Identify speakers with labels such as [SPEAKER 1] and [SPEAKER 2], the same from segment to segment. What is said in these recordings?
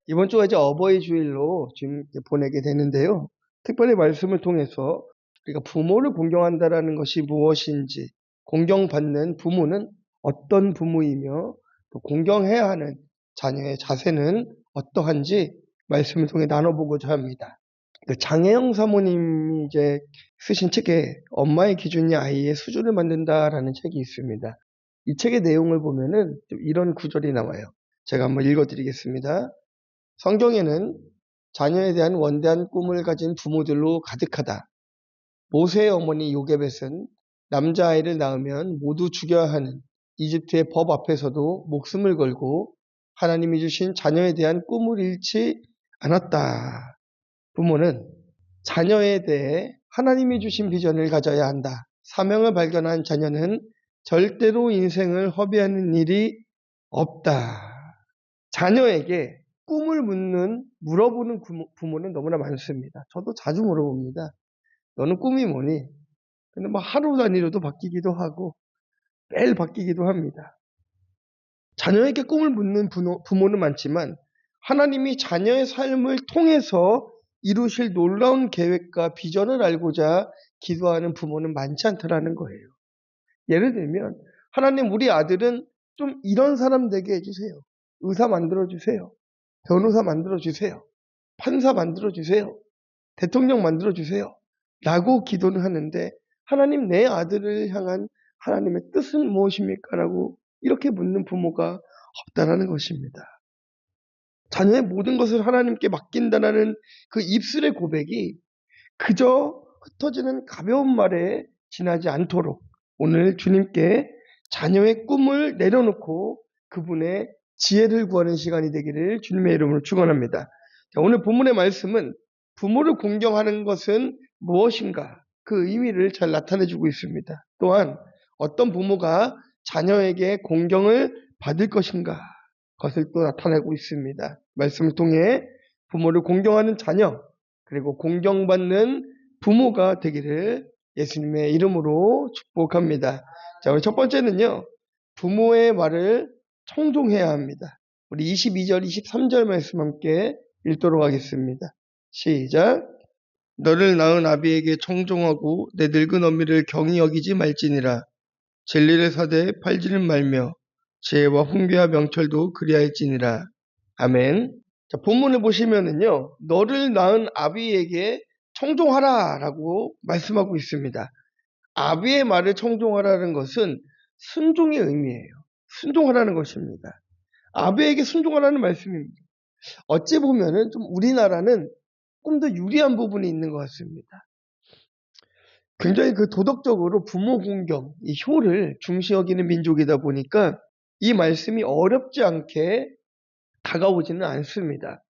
[SPEAKER 1] 이번 주가 이제 어버이 주일로 지금 보내게 되는데요. 특별히 말씀을 통해서 우리가 부모를 공경한다라는 것이 무엇인지, 공경받는 부모는 어떤 부모이며, 또 공경해야 하는 자녀의 자세는 어떠한지 말씀을 통해 나눠보고자 합니다. 장혜영 사모님이 이제 쓰신 책에 엄마의 기준이 아이의 수준을 만든다라는 책이 있습니다. 이 책의 내용을 보면은 좀 이런 구절이 나와요. 제가 한번 읽어드리겠습니다. 성경에는 자녀에 대한 원대한 꿈을 가진 부모들로 가득하다. 모세의 어머니 요게벳은 남자아이를 낳으면 모두 죽여야 하는 이집트의 법 앞에서도 목숨을 걸고 하나님이 주신 자녀에 대한 꿈을 잃지 않았다. 부모는 자녀에 대해 하나님이 주신 비전을 가져야 한다. 사명을 발견한 자녀는 절대로 인생을 허비하는 일이 없다. 자녀에게 꿈을 물어보는 부모는 너무나 많습니다. 저도 자주 물어봅니다. 너는 꿈이 뭐니? 근데 뭐 하루 단위로도 바뀌기도 하고 매일 바뀌기도 합니다. 자녀에게 꿈을 묻는 부모는 많지만 하나님이 자녀의 삶을 통해서 이루실 놀라운 계획과 비전을 알고자 기도하는 부모는 많지 않더라는 거예요. 예를 들면 하나님 우리 아들은 좀 이런 사람 되게 해주세요. 의사 만들어주세요. 변호사 만들어주세요. 판사 만들어주세요. 대통령 만들어주세요. 라고 기도는 하는데 하나님 내 아들을 향한 하나님의 뜻은 무엇입니까? 라고 이렇게 묻는 부모가 없다라는 것입니다. 자녀의 모든 것을 하나님께 맡긴다라는 그 입술의 고백이 그저 흩어지는 가벼운 말에 지나지 않도록 오늘 주님께 자녀의 꿈을 내려놓고 그분의 지혜를 구하는 시간이 되기를 주님의 이름으로 축원합니다. 오늘 본문의 말씀은 부모를 공경하는 것은 무엇인가 그 의미를 잘 나타내주고 있습니다. 또한 어떤 부모가 자녀에게 공경을 받을 것인가 그것을 또 나타내고 있습니다. 말씀을 통해 부모를 공경하는 자녀 그리고 공경받는 부모가 되기를 예수님의 이름으로 축복합니다. 자, 우리 첫 번째는요. 부모의 말을 청종해야 합니다. 우리 22절, 23절 말씀 함께 읽도록 하겠습니다. 시작. 너를 낳은 아비에게 청종하고 내 늙은 어미를 경히 여기지 말지니라. 진리를 사되 팔지는 말며 지혜와 훈계와 명철도 그리할지니라. 아멘. 자, 본문을 보시면은요. 너를 낳은 아비에게 청종하라 라고 말씀하고 있습니다. 아비의 말을 청종하라는 것은 순종의 의미예요. 순종하라는 것입니다. 아비에게 순종하라는 말씀입니다. 어찌 보면은 좀 우리나라는 조금 더 유리한 부분이 있는 것 같습니다. 굉장히 그 도덕적으로 부모 공경, 이 효를 중시 여기는 민족이다 보니까 이 말씀이 어렵지 않게 다가오지는 않습니다.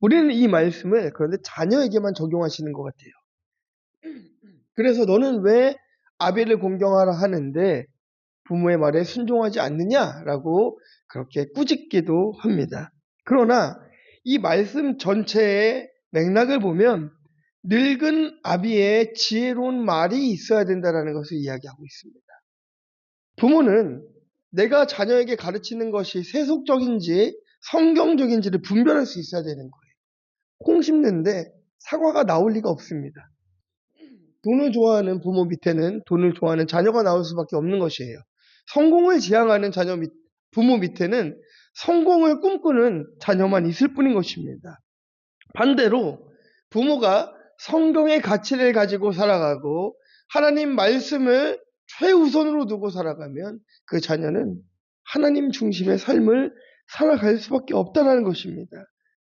[SPEAKER 1] 우리는 이 말씀을 그런데 자녀에게만 적용하시는 것 같아요. 그래서 너는 왜 아벨을 공경하라 하는데 부모의 말에 순종하지 않느냐라고 그렇게 꾸짖기도 합니다. 그러나 이 말씀 전체의 맥락을 보면 늙은 아비의 지혜로운 말이 있어야 된다는 것을 이야기하고 있습니다. 부모는 내가 자녀에게 가르치는 것이 세속적인지 성경적인지를 분별할 수 있어야 되는 거예요. 콩 심는데 사과가 나올 리가 없습니다. 돈을 좋아하는 부모 밑에는 돈을 좋아하는 자녀가 나올 수밖에 없는 것이에요. 성공을 지향하는 부모 밑에는 성공을 꿈꾸는 자녀만 있을 뿐인 것입니다. 반대로 부모가 성경의 가치를 가지고 살아가고 하나님 말씀을 최우선으로 두고 살아가면 그 자녀는 하나님 중심의 삶을 살아갈 수밖에 없다는 것입니다.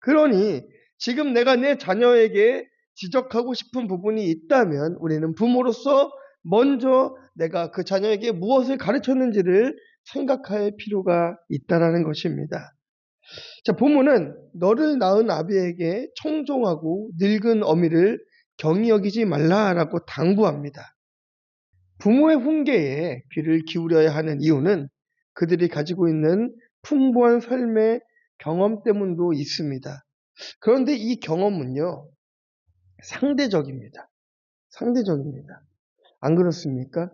[SPEAKER 1] 그러니 지금 내가 내 자녀에게 지적하고 싶은 부분이 있다면 우리는 부모로서 먼저 내가 그 자녀에게 무엇을 가르쳤는지를 생각할 필요가 있다는 것입니다. 자, 부모는 너를 낳은 아비에게 청종하고 늙은 어미를 경히 여기지 말라라고 당부합니다. 부모의 훈계에 귀를 기울여야 하는 이유는 그들이 가지고 있는 풍부한 삶의 경험 때문도 있습니다. 그런데 이 경험은요, 상대적입니다. 상대적입니다. 안 그렇습니까?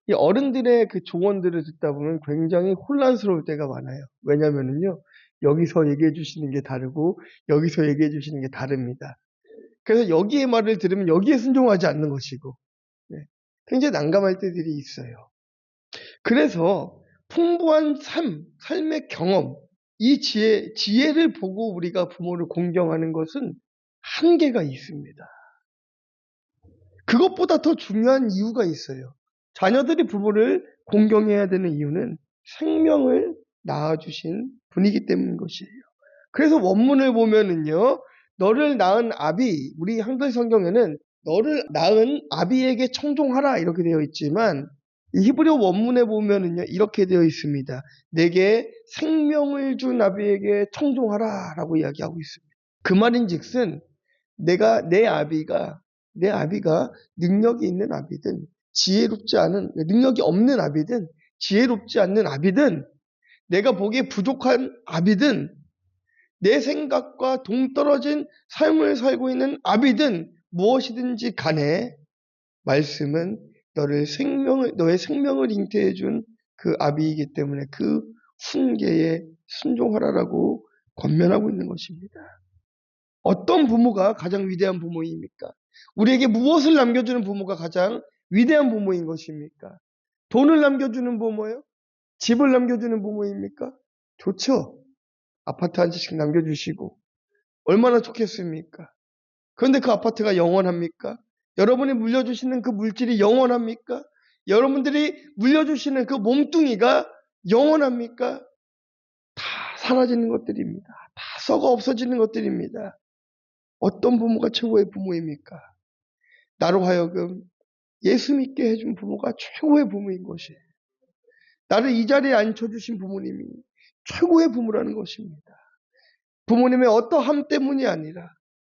[SPEAKER 1] 이 어른들의 그 조언들을 듣다 보면 굉장히 혼란스러울 때가 많아요. 왜냐면은요, 여기서 얘기해 주시는 게 다르고 여기서 얘기해 주시는 게 다릅니다. 그래서 여기의 말을 들으면 여기에 순종하지 않는 것이고 네, 굉장히 난감할 때들이 있어요. 그래서 풍부한 삶의 경험, 이 지혜를 보고 우리가 부모를 공경하는 것은 한계가 있습니다. 그것보다 더 중요한 이유가 있어요. 자녀들이 부모를 공경해야 되는 이유는 생명을 낳아주신 분이기 때문인 것이에요. 그래서 원문을 보면은요, 너를 낳은 아비, 우리 한글 성경에는 너를 낳은 아비에게 청종하라 이렇게 되어 있지만 이 히브리어 원문에 보면은요, 이렇게 되어 있습니다. 내게 생명을 준 아비에게 청종하라라고 이야기하고 있습니다. 그 말인즉슨 내 아비가 능력이 있는 아비든 지혜롭지 않은 능력이 없는 아비든 지혜롭지 않는 아비든 내가 보기에 부족한 아비든 내 생각과 동떨어진 삶을 살고 있는 아비든 무엇이든지 간에 말씀은 너의 생명을 잉태해 준 그 아비이기 때문에 그 훈계에 순종하라라고 권면하고 있는 것입니다. 어떤 부모가 가장 위대한 부모입니까? 우리에게 무엇을 남겨주는 부모가 가장 위대한 부모인 것입니까? 돈을 남겨주는 부모요? 집을 남겨주는 부모입니까? 좋죠. 아파트 한 채씩 남겨주시고 얼마나 좋겠습니까? 그런데 그 아파트가 영원합니까? 여러분이 물려주시는 그 물질이 영원합니까? 여러분들이 물려주시는 그 몸뚱이가 영원합니까? 다 사라지는 것들입니다. 다 썩어 없어지는 것들입니다. 어떤 부모가 최고의 부모입니까? 나로 하여금 예수 믿게 해준 부모가 최고의 부모인 것이에요. 나를 이 자리에 앉혀주신 부모님이 최고의 부모라는 것입니다. 부모님의 어떠함 때문이 아니라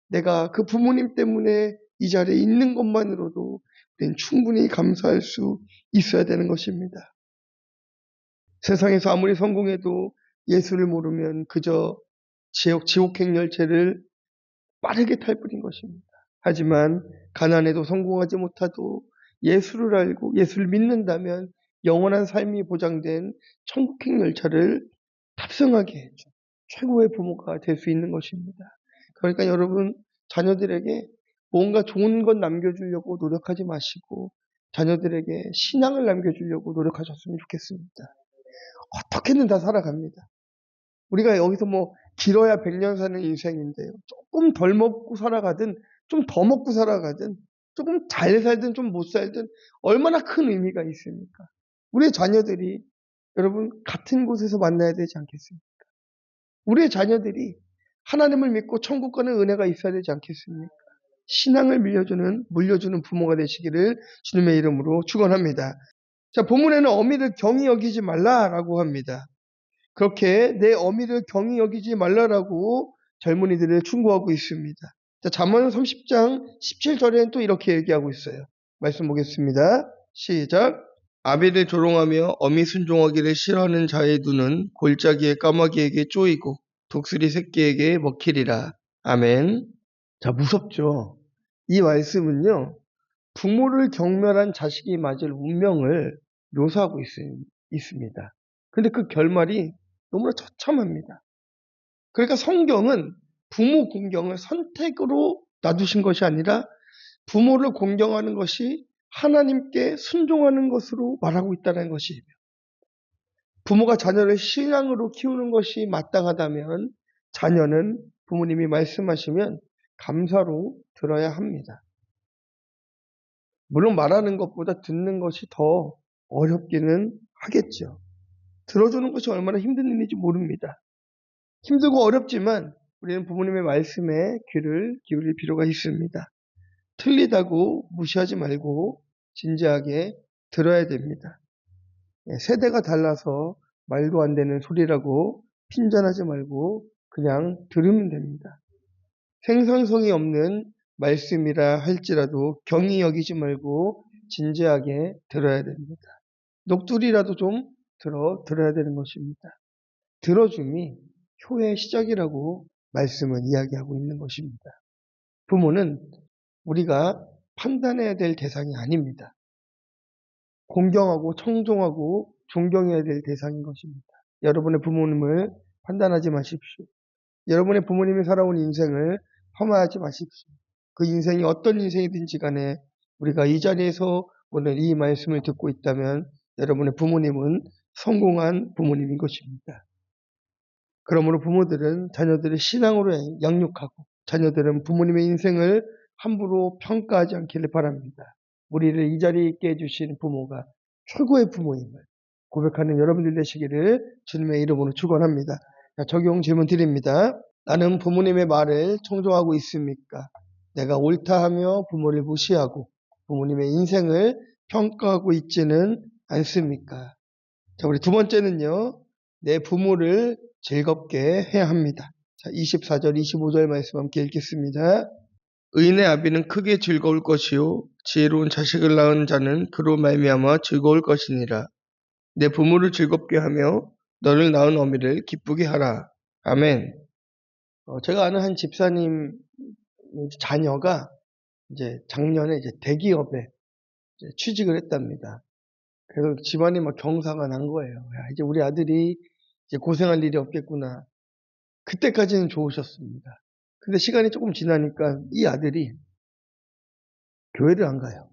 [SPEAKER 1] 내가 그 부모님 때문에 이 자리에 있는 것만으로도 우리는 충분히 감사할 수 있어야 되는 것입니다. 세상에서 아무리 성공해도 예수를 모르면 그저 지옥행 열차를 빠르게 탈 뿐인 것입니다. 하지만 가난해도 성공하지 못하도 예수를 알고 예수를 믿는다면 영원한 삶이 보장된 천국행 열차를 탑승하게 해준 최고의 부모가 될 수 있는 것입니다. 그러니까 여러분 자녀들에게 뭔가 좋은 것 남겨주려고 노력하지 마시고 자녀들에게 신앙을 남겨주려고 노력하셨으면 좋겠습니다. 어떻게든 다 살아갑니다. 우리가 여기서 뭐 길어야 100년 사는 인생인데요. 조금 덜 먹고 살아가든 좀 더 먹고 살아가든 조금 잘 살든 좀 못 살든 얼마나 큰 의미가 있습니까? 우리의 자녀들이 여러분 같은 곳에서 만나야 되지 않겠습니까? 우리의 자녀들이 하나님을 믿고 천국 가는 은혜가 있어야 되지 않겠습니까? 신앙을 물려주는 부모가 되시기를 주님의 이름으로 축원합니다. 자, 본문에는 어미를 경히 여기지 말라라고 합니다. 그렇게 내 어미를 경히 여기지 말라라고 젊은이들을 충고하고 있습니다. 자, 잠언 30장 17절에는 또 이렇게 얘기하고 있어요. 말씀 보겠습니다. 시작. 아비를 조롱하며 어미 순종하기를 싫어하는 자의 눈은 골짜기의 까마귀에게 쪼이고 독수리 새끼에게 먹히리라. 아멘. 자, 무섭죠? 이 말씀은요, 부모를 경멸한 자식이 맞을 운명을 묘사하고 있습니다. 근데 그 결말이 너무나 처참합니다. 그러니까 성경은 부모 공경을 선택으로 놔두신 것이 아니라 부모를 공경하는 것이 하나님께 순종하는 것으로 말하고 있다는 것이에요. 부모가 자녀를 신앙으로 키우는 것이 마땅하다면 자녀는 부모님이 말씀하시면 감사로 들어야 합니다. 물론 말하는 것보다 듣는 것이 더 어렵기는 하겠죠. 들어주는 것이 얼마나 힘든 일인지 모릅니다. 힘들고 어렵지만 우리는 부모님의 말씀에 귀를 기울일 필요가 있습니다. 틀리다고 무시하지 말고 진지하게 들어야 됩니다. 세대가 달라서 말도 안 되는 소리라고 핀잔하지 말고 그냥 들으면 됩니다. 생산성이 없는 말씀이라 할지라도 경히 여기지 말고 진지하게 들어야 됩니다. 녹두리라도 좀 들어야 되는 것입니다. 들어줌이 효의 시작이라고 말씀은 이야기하고 있는 것입니다. 부모는 우리가 판단해야 될 대상이 아닙니다. 공경하고 청종하고 존경해야 될 대상인 것입니다. 여러분의 부모님을 판단하지 마십시오. 여러분의 부모님이 살아온 인생을 폄하하지 마십시오. 그 인생이 어떤 인생이든지 간에 우리가 이 자리에서 오늘 이 말씀을 듣고 있다면 여러분의 부모님은 성공한 부모님인 것입니다. 그러므로 부모들은 자녀들의 신앙으로 양육하고 자녀들은 부모님의 인생을 함부로 평가하지 않기를 바랍니다. 우리를 이 자리에 있게 해주신 부모가 최고의 부모임을 고백하는 여러분들 되시기를 주님의 이름으로 축원합니다. 적용 질문 드립니다. 나는 부모님의 말을 청종하고 있습니까? 내가 옳다 하며 부모를 무시하고 부모님의 인생을 평가하고 있지는 않습니까? 자, 우리 두 번째는요. 내 부모를 즐겁게 해야 합니다. 자, 24절, 25절 말씀 함께 읽겠습니다. 의인의 아비는 크게 즐거울 것이요 지혜로운 자식을 낳은 자는 그로 말미암아 즐거울 것이니라. 내 부모를 즐겁게 하며 너를 낳은 어미를 기쁘게 하라. 아멘. 제가 아는 한 집사님 자녀가 이제 작년에 이제 대기업에 이제 취직을 했답니다. 그래서 집안이 막 경사가 난 거예요. 야, 이제 우리 아들이 이제 고생할 일이 없겠구나. 그때까지는 좋으셨습니다. 근데 시간이 조금 지나니까 이 아들이 교회를 안 가요.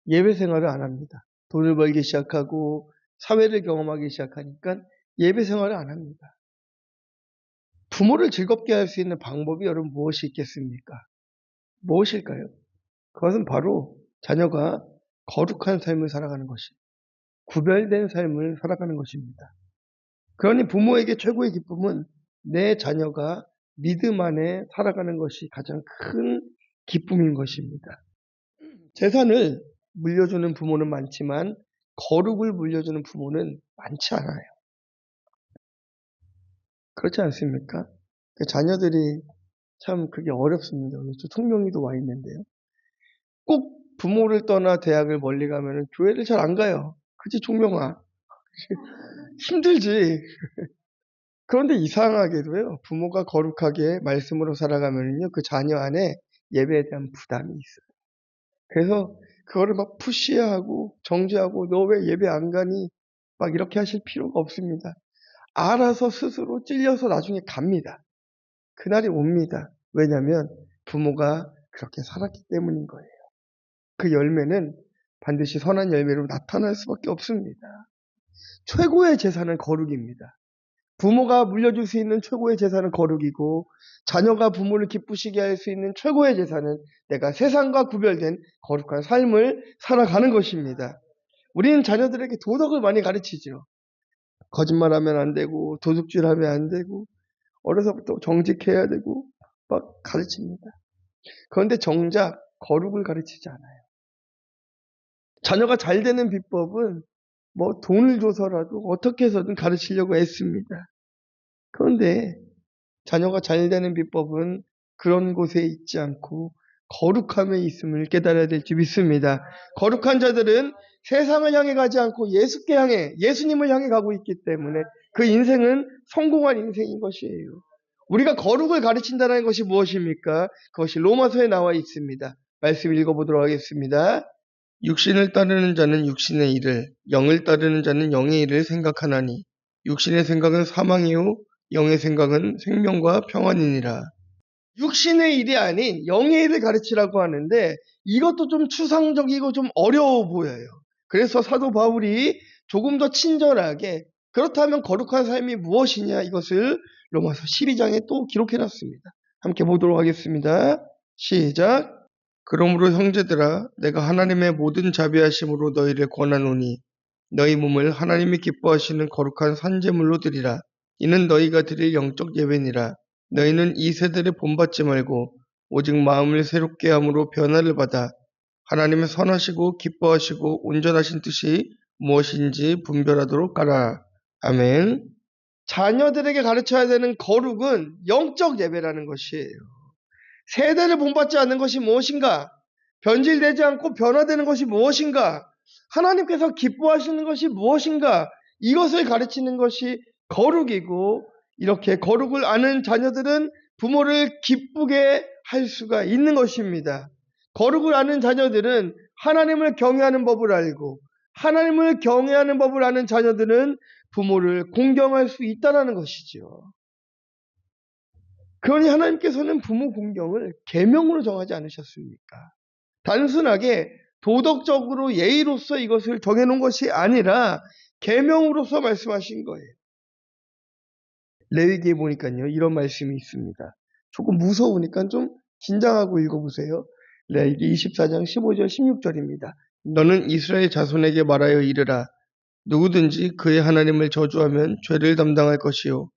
[SPEAKER 1] 예배 생활을 안 합니다. 돈을 벌기 시작하고 사회를 경험하기 시작하니까 예배 생활을 안 합니다. 부모를 즐겁게 할 수 있는 방법이 여러분 무엇이 있겠습니까? 무엇일까요? 그것은 바로 자녀가 거룩한 삶을 살아가는 것입니다. 구별된 삶을 살아가는 것입니다. 그러니 부모에게 최고의 기쁨은 내 자녀가 믿음 안에 살아가는 것이 가장 큰 기쁨인 것입니다. 재산을 물려주는 부모는 많지만 거룩을 물려주는 부모는 많지 않아요. 그렇지 않습니까? 자녀들이 참 그게 어렵습니다. 저 총명이도 와 있는데요. 꼭 부모를 떠나 대학을 멀리 가면 교회를 잘 안 가요. 그치 총명아? 힘들지. 그런데 이상하게도요. 부모가 거룩하게 말씀으로 살아가면요. 그 자녀 안에 예배에 대한 부담이 있어요. 그래서 그거를 막 푸시하고 정죄하고 너 왜 예배 안 가니? 막 이렇게 하실 필요가 없습니다. 알아서 스스로 찔려서 나중에 갑니다. 그날이 옵니다. 왜냐하면 부모가 그렇게 살았기 때문인 거예요. 그 열매는 반드시 선한 열매로 나타날 수밖에 없습니다. 최고의 재산은 거룩입니다. 부모가 물려줄 수 있는 최고의 재산은 거룩이고 자녀가 부모를 기쁘시게 할 수 있는 최고의 재산은 내가 세상과 구별된 거룩한 삶을 살아가는 것입니다. 우리는 자녀들에게 도덕을 많이 가르치죠. 거짓말하면 안 되고 도둑질하면 안 되고 어려서부터 정직해야 되고 막 가르칩니다. 그런데 정작 거룩을 가르치지 않아요. 자녀가 잘 되는 비법은 뭐 돈을 줘서라도 어떻게 해서든 가르치려고 애씁니다. 그런데 자녀가 잘 되는 비법은 그런 곳에 있지 않고 거룩함에 있음을 깨달아야 될 줄 믿습니다. 거룩한 자들은 세상을 향해 가지 않고 예수께 향해, 예수님을 향해 가고 있기 때문에 그 인생은 성공한 인생인 것이에요. 우리가 거룩을 가르친다는 것이 무엇입니까? 그것이 로마서에 나와 있습니다. 말씀 읽어보도록 하겠습니다. 육신을 따르는 자는 육신의 일을, 영을 따르는 자는 영의 일을 생각하나니 육신의 생각은 사망이요 영의 생각은 생명과 평안이니라. 육신의 일이 아닌 영의 일을 가르치라고 하는데 이것도 좀 추상적이고 좀 어려워 보여요. 그래서 사도 바울이 조금 더 친절하게 그렇다면 거룩한 삶이 무엇이냐 이것을 로마서 12장에 또 기록해놨습니다. 함께 보도록 하겠습니다. 시작. 그러므로 형제들아 내가 하나님의 모든 자비하심으로 너희를 권하노니 너희 몸을 하나님이 기뻐하시는 거룩한 산제물로 드리라. 이는 너희가 드릴 영적 예배니라. 너희는 이 세대를 본받지 말고 오직 마음을 새롭게 함으로 변화를 받아 하나님의 선하시고 기뻐하시고 온전하신 뜻이 무엇인지 분별하도록 하라. 아멘. 자녀들에게 가르쳐야 되는 거룩은 영적 예배라는 것이에요. 세대를 본받지 않는 것이 무엇인가? 변질되지 않고 변화되는 것이 무엇인가? 하나님께서 기뻐하시는 것이 무엇인가? 이것을 가르치는 것이 거룩이고 이렇게 거룩을 아는 자녀들은 부모를 기쁘게 할 수가 있는 것입니다. 거룩을 아는 자녀들은 하나님을 경외하는 법을 알고 하나님을 경외하는 법을 아는 자녀들은 부모를 공경할 수 있다라는 것이죠. 그러니 하나님께서는 부모 공경을 계명으로 정하지 않으셨습니까? 단순하게 도덕적으로 예의로서 이것을 정해놓은 것이 아니라 계명으로서 말씀하신 거예요. 레위기에 보니까요, 이런 말씀이 있습니다. 조금 무서우니까 좀 긴장하고 읽어보세요. 레위기 24장 15절 16절입니다. 너는 이스라엘 자손에게 말하여 이르라. 누구든지 그의 하나님을 저주하면 죄를 담당할 것이요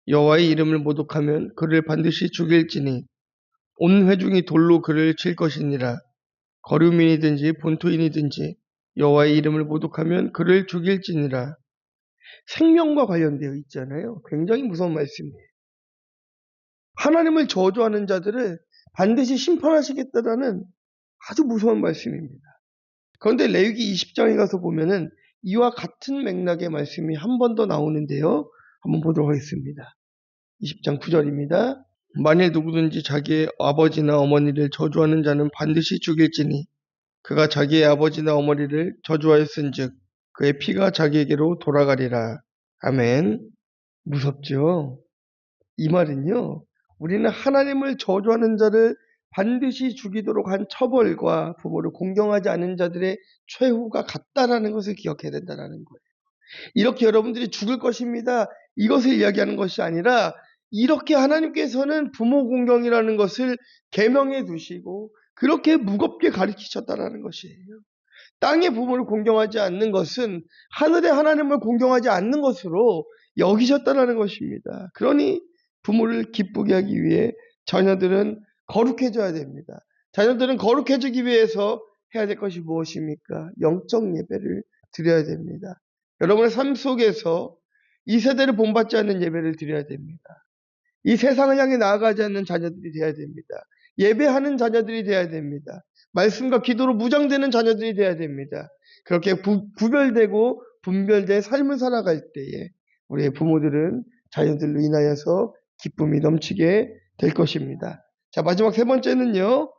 [SPEAKER 1] 여호와의 이름을 모독하면 그를 반드시 죽일지니 온 회중이 돌로 그를 칠 것이니라. 거류민이든지 본토인이든지 여호와의 이름을 모독하면 그를 죽일지니라. 생명과 관련되어 있잖아요. 굉장히 무서운 말씀이에요. 하나님을 저주하는 자들을 반드시 심판하시겠다라는 아주 무서운 말씀입니다. 그런데 레위기 20장에 가서 보면은 이와 같은 맥락의 말씀이 한 번 더 나오는데요. 한번 보도록 하겠습니다. 20장 9절입니다. 만일 누구든지 자기의 아버지나 어머니를 저주하는 자는 반드시 죽일지니 그가 자기의 아버지나 어머니를 저주하였은즉 그의 피가 자기에게로 돌아가리라. 아멘. 무섭죠? 이 말은요, 우리는 하나님을 저주하는 자를 반드시 죽이도록 한 처벌과 부모를 공경하지 않은 자들의 최후가 같다라는 것을 기억해야 된다는 거예요. 이렇게 여러분들이 죽을 것입니다. 이것을 이야기하는 것이 아니라 이렇게 하나님께서는 부모 공경이라는 것을 계명해 두시고 그렇게 무겁게 가르치셨다라는 것이에요. 땅의 부모를 공경하지 않는 것은 하늘의 하나님을 공경하지 않는 것으로 여기셨다라는 것입니다. 그러니 부모를 기쁘게 하기 위해 자녀들은 거룩해져야 됩니다. 자녀들은 거룩해지기 위해서 해야 될 것이 무엇입니까? 영적 예배를 드려야 됩니다. 여러분의 삶 속에서 이 세대를 본받지 않는 예배를 드려야 됩니다. 이 세상을 향해 나아가지 않는 자녀들이 되어야 됩니다. 예배하는 자녀들이 되어야 됩니다. 말씀과 기도로 무장되는 자녀들이 되어야 됩니다. 그렇게 구별되고 분별된 삶을 살아갈 때에 우리의 부모들은 자녀들로 인하여서 기쁨이 넘치게 될 것입니다. 자, 마지막 세 번째는요.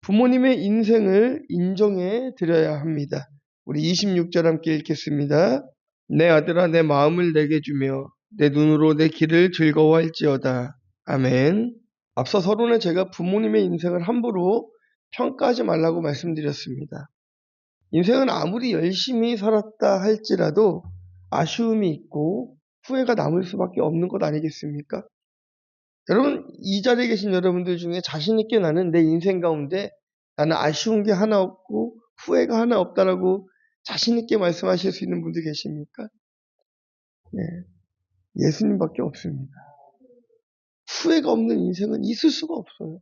[SPEAKER 1] 부모님의 인생을 인정해 드려야 합니다. 우리 26절 함께 읽겠습니다. 내 아들아 내 마음을 내게 주며 내 눈으로 내 길을 즐거워할지어다. 아멘. 앞서 서론에 제가 부모님의 인생을 함부로 평가하지 말라고 말씀드렸습니다. 인생은 아무리 열심히 살았다 할지라도 아쉬움이 있고 후회가 남을 수밖에 없는 것 아니겠습니까? 여러분, 이 자리에 계신 여러분들 중에 자신 있게 나는 내 인생 가운데 나는 아쉬운 게 하나 없고 후회가 하나 없다라고 자신 있게 말씀하실 수 있는 분들 계십니까? 네, 예수님밖에 없습니다. 후회가 없는 인생은 있을 수가 없어요.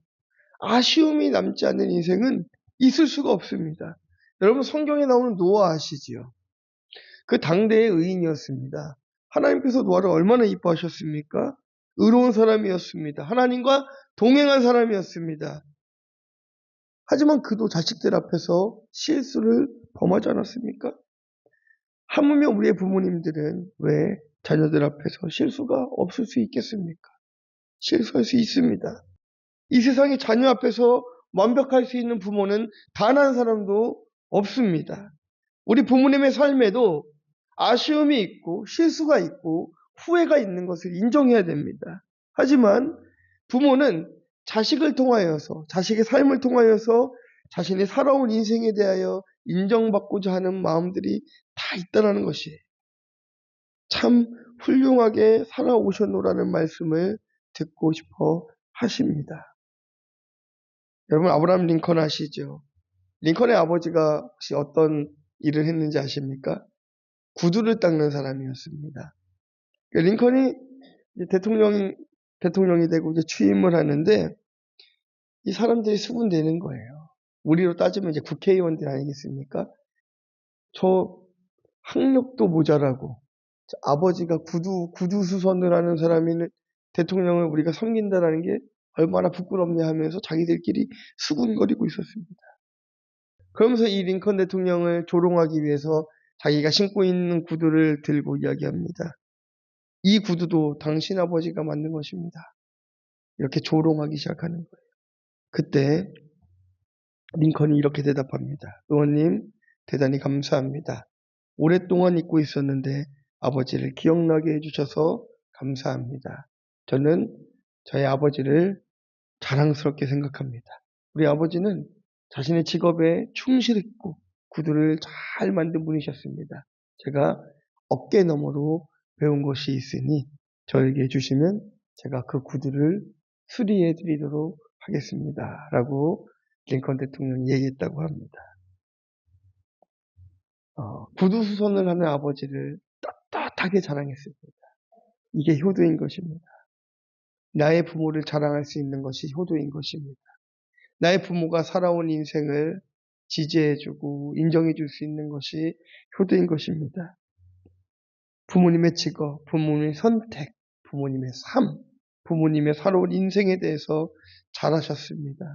[SPEAKER 1] 아쉬움이 남지 않는 인생은 있을 수가 없습니다. 여러분, 성경에 나오는 노아 아시지요? 그 당대의 의인이었습니다. 하나님께서 노아를 얼마나 이뻐하셨습니까? 의로운 사람이었습니다. 하나님과 동행한 사람이었습니다. 하지만 그도 자식들 앞에서 실수를 범하지 않았습니까? 하물며 우리의 부모님들은 왜 자녀들 앞에서 실수가 없을 수 있겠습니까? 실수할 수 있습니다. 이 세상에 자녀 앞에서 완벽할 수 있는 부모는 단 한 사람도 없습니다. 우리 부모님의 삶에도 아쉬움이 있고 실수가 있고 후회가 있는 것을 인정해야 됩니다. 하지만 부모는 자식을 통하여서 자식의 삶을 통하여서 자신이 살아온 인생에 대하여 인정받고자 하는 마음들이 다 있다는 것이에요. 참 훌륭하게 살아오셨노라는 말씀을 듣고 싶어 하십니다. 여러분, 아브라함 링컨 아시죠? 링컨의 아버지가 혹시 어떤 일을 했는지 아십니까? 구두를 닦는 사람이었습니다. 링컨이 이제 대통령이 되고 이제 취임을 하는데 이 사람들이 수군대는 거예요. 우리로 따지면 이제 국회의원들 아니겠습니까? 저 학력도 모자라고 아버지가 구두 수선을 하는 사람이 대통령을 우리가 섬긴다라는 게 얼마나 부끄럽냐 하면서 자기들끼리 수군거리고 있었습니다. 그러면서 이 링컨 대통령을 조롱하기 위해서 자기가 신고 있는 구두를 들고 이야기합니다. 이 구두도 당신 아버지가 만든 것입니다. 이렇게 조롱하기 시작하는 거예요. 그때 링컨이 이렇게 대답합니다. 의원님, 대단히 감사합니다. 오랫동안 잊고 있었는데 아버지를 기억나게 해주셔서 감사합니다. 저는 저희 아버지를 자랑스럽게 생각합니다. 우리 아버지는 자신의 직업에 충실했고 구두를 잘 만든 분이셨습니다. 제가 어깨 너머로 배운 것이 있으니 저에게 주시면 제가 그 구두를 수리해 드리도록 하겠습니다. 라고 링컨 대통령이 얘기했다고 합니다. 구두 수선을 하는 아버지를 떳떳하게 자랑했습니다. 이게 효도인 것입니다. 나의 부모를 자랑할 수 있는 것이 효도인 것입니다. 나의 부모가 살아온 인생을 지지해주고 인정해줄 수 있는 것이 효도인 것입니다. 부모님의 직업, 부모님의 선택, 부모님의 삶, 부모님의 살아온 인생에 대해서 잘하셨습니다.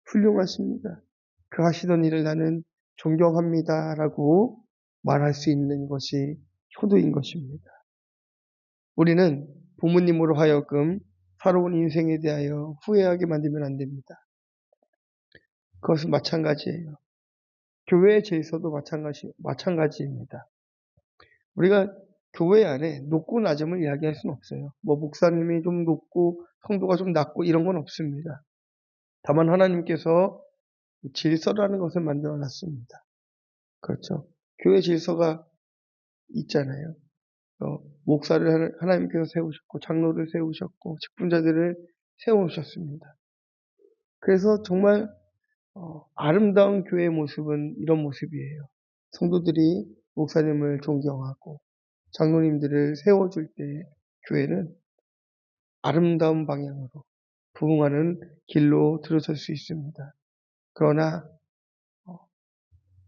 [SPEAKER 1] 훌륭하십니다. 그 하시던 일을 나는 존경합니다. 라고 말할 수 있는 것이 효도인 것입니다. 우리는 부모님으로 하여금 살아온 인생에 대하여 후회하게 만들면 안 됩니다. 그것은 마찬가지예요. 교회의 질서도 마찬가지입니다. 우리가 교회 안에 높고 낮음을 이야기할 수는 없어요. 목사님이 좀 높고 성도가 좀 낮고 이런 건 없습니다. 다만 하나님께서 질서라는 것을 만들어 놨습니다. 그렇죠. 교회 질서가 있잖아요. 목사를 하나님께서 세우셨고 장로를 세우셨고 직분자들을 세우셨습니다. 그래서 정말 아름다운 교회의 모습은 이런 모습이에요. 성도들이 목사님을 존경하고 장로님들을 세워줄 때 교회는 아름다운 방향으로 부흥하는 길로 들어설 수 있습니다. 그러나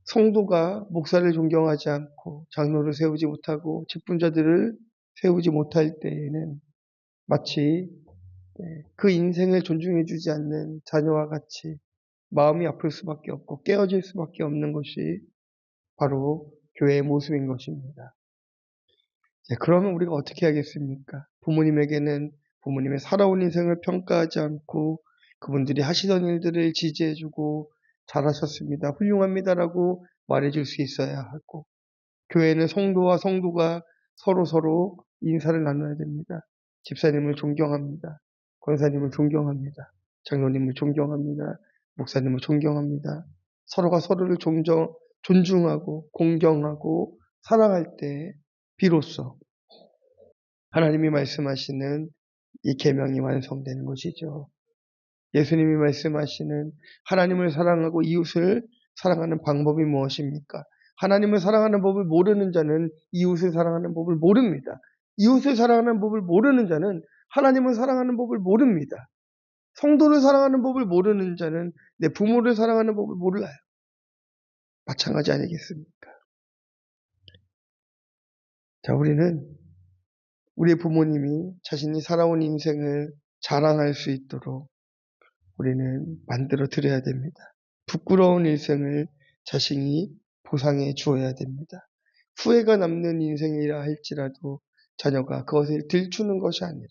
[SPEAKER 1] 성도가 목사를 존경하지 않고 장로를 세우지 못하고 직분자들을 세우지 못할 때에는 마치 그 인생을 존중해주지 않는 자녀와 같이 마음이 아플 수밖에 없고 깨어질 수밖에 없는 것이 바로 교회의 모습인 것입니다. 그러면 우리가 어떻게 하겠습니까? 부모님에게는 부모님의 살아온 인생을 평가하지 않고 그분들이 하시던 일들을 지지해주고 잘하셨습니다. 훌륭합니다라고 말해줄 수 있어야 하고 교회는 성도와 성도가 서로 인사를 나눠야 됩니다. 집사님을 존경합니다. 권사님을 존경합니다. 장로님을 존경합니다. 목사님을 존경합니다. 서로가 서로를 존중하고 공경하고 사랑할 때 비로소 하나님이 말씀하시는 이 계명이 완성되는 것이죠. 예수님이 말씀하시는 하나님을 사랑하고 이웃을 사랑하는 방법이 무엇입니까? 하나님을 사랑하는 법을 모르는 자는 이웃을 사랑하는 법을 모릅니다. 이웃을 사랑하는 법을 모르는 자는 하나님을 사랑하는 법을 모릅니다. 성도를 사랑하는 법을 모르는 자는 내 부모를 사랑하는 법을 몰라요. 마찬가지 아니겠습니까? 자, 우리는 우리의 부모님이 자신이 살아온 인생을 자랑할 수 있도록 우리는 만들어 드려야 됩니다. 부끄러운 일생을 자신이 보상해 주어야 됩니다. 후회가 남는 인생이라 할지라도 자녀가 그것을 들추는 것이 아니라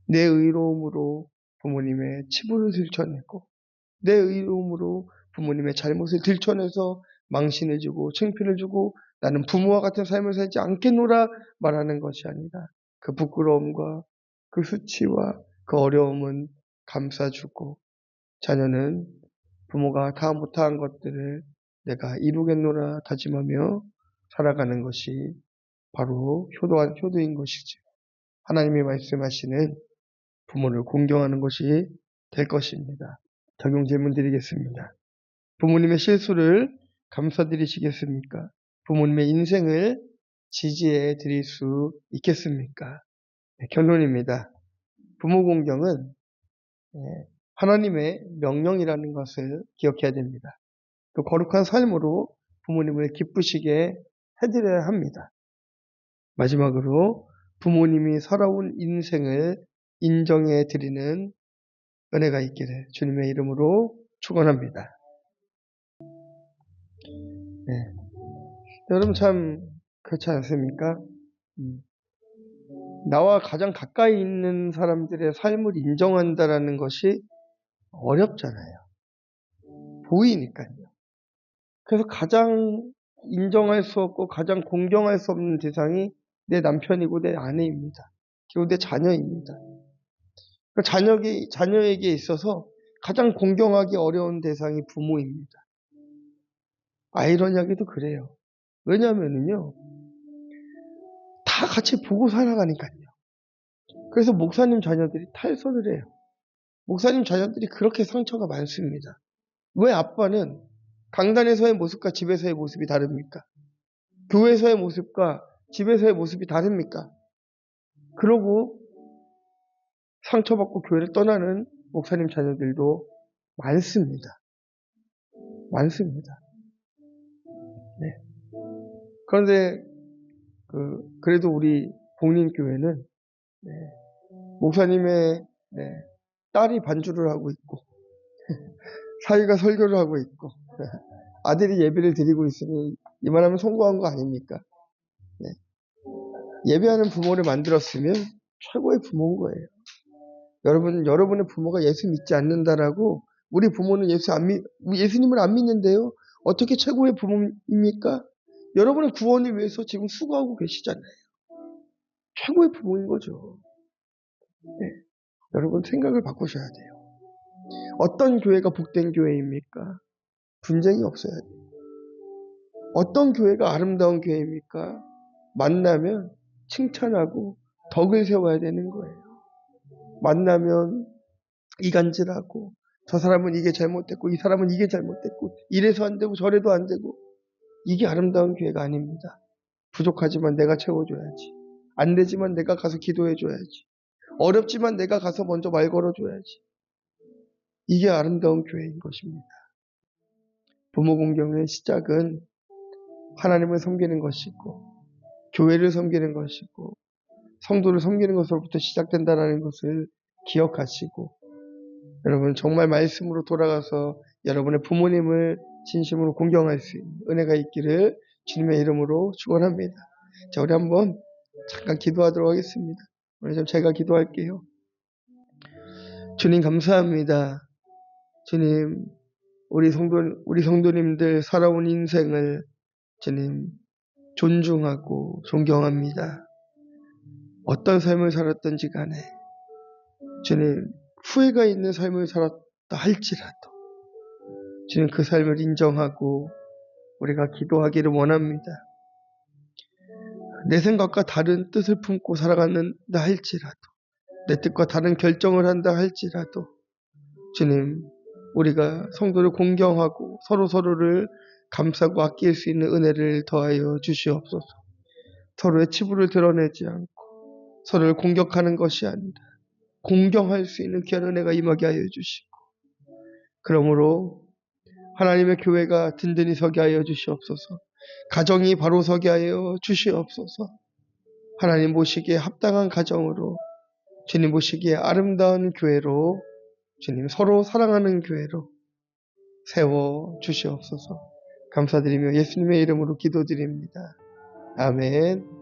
[SPEAKER 1] 내 의로움으로 부모님의 치부를 들춰내고 내 의로움으로 부모님의 잘못을 들춰내서 망신을 주고 창피를 주고 나는 부모와 같은 삶을 살지 않겠노라 말하는 것이 아니라 그 부끄러움과 그 수치와 그 어려움은 감싸주고 자녀는 부모가 다 못한 것들을 내가 이루겠노라 다짐하며 살아가는 것이 바로 효도인 것이지. 하나님이 말씀하시는 부모를 공경하는 것이 될 것입니다. 적용 질문 드리겠습니다. 부모님의 실수를 감사드리시겠습니까? 부모님의 인생을 지지해 드릴 수 있겠습니까? 네, 결론입니다. 부모 공경은 하나님의 명령이라는 것을 기억해야 됩니다. 또 거룩한 삶으로 부모님을 기쁘시게 해드려야 합니다. 마지막으로 부모님이 살아온 인생을 인정해 드리는 은혜가 있기를 주님의 이름으로 축원합니다. 네. 여러분 참 그렇지 않습니까? 나와 가장 가까이 있는 사람들의 삶을 인정한다라는 것이 어렵잖아요. 보이니까요. 그래서 가장 인정할 수 없고 가장 공경할 수 없는 대상이 내 남편이고 내 아내입니다. 그리고 내 자녀입니다. 자녀에게 있어서 가장 공경하기 어려운 대상이 부모입니다. 아이러니하게도 그래요. 왜냐하면요, 다 같이 보고 살아가니까요. 그래서 목사님 자녀들이 탈선을 해요. 목사님 자녀들이 그렇게 상처가 많습니다. 왜 아빠는 강단에서의 모습과 집에서의 모습이 다릅니까? 교회에서의 모습과 집에서의 모습이 다릅니까? 그러고 상처받고 교회를 떠나는 목사님 자녀들도 많습니다. 많습니다. 네. 그런데 그래도 우리 복림교회는 목사님의 딸이 반주를 하고 있고 사위가 설교를 하고 있고 아들이 예배를 드리고 있으니 이만하면 성공한 거 아닙니까? 네. 예배하는 부모를 만들었으면 최고의 부모인 거예요. 여러분의 부모가 예수 믿지 않는다라고 우리 부모는 예수님을 안 믿는데요. 어떻게 최고의 부모입니까? 여러분의 구원을 위해서 지금 수고하고 계시잖아요. 최고의 부모인 거죠. 네. 여러분 생각을 바꾸셔야 돼요. 어떤 교회가 복된 교회입니까? 분쟁이 없어야 돼요. 어떤 교회가 아름다운 교회입니까? 만나면 칭찬하고 덕을 세워야 되는 거예요. 만나면 이간질하고 저 사람은 이게 잘못됐고 이 사람은 이게 잘못됐고 이래서 안 되고 저래도 안 되고 이게 아름다운 교회가 아닙니다. 부족하지만 내가 채워줘야지. 안 되지만 내가 가서 기도해줘야지. 어렵지만 내가 가서 먼저 말 걸어줘야지. 이게 아름다운 교회인 것입니다. 부모 공경의 시작은 하나님을 섬기는 것이고 교회를 섬기는 것이고 성도를 섬기는 것으로부터 시작된다는 것을 기억하시고 여러분 정말 말씀으로 돌아가서 여러분의 부모님을 진심으로 공경할 수 있는 은혜가 있기를 주님의 이름으로 축원합니다. 자, 우리 한번 잠깐 기도하도록 하겠습니다. 오늘 좀 제가 기도할게요. 주님 감사합니다. 주님 우리 성도님들 살아온 인생을 주님 존중하고 존경합니다. 어떤 삶을 살았던지 간에 주님 후회가 있는 삶을 살았다 할지라도 주님 그 삶을 인정하고 우리가 기도하기를 원합니다. 내 생각과 다른 뜻을 품고 살아간다 할지라도 내 뜻과 다른 결정을 한다 할지라도 주님 우리가 성도를 공경하고 서로를 감싸고 아낄 수 있는 은혜를 더하여 주시옵소서. 서로의 치부를 드러내지 않고 서로를 공격하는 것이 아니라 공경할 수 있는 귀한 은혜가 임하게 하여 주시고 그러므로 하나님의 교회가 든든히 서게 하여 주시옵소서. 가정이 바로 서게 하여 주시옵소서. 하나님 보시기에 합당한 가정으로 주님 보시기에 아름다운 교회로 주님 서로 사랑하는 교회로 세워 주시옵소서. 감사드리며 예수님의 이름으로 기도드립니다. 아멘.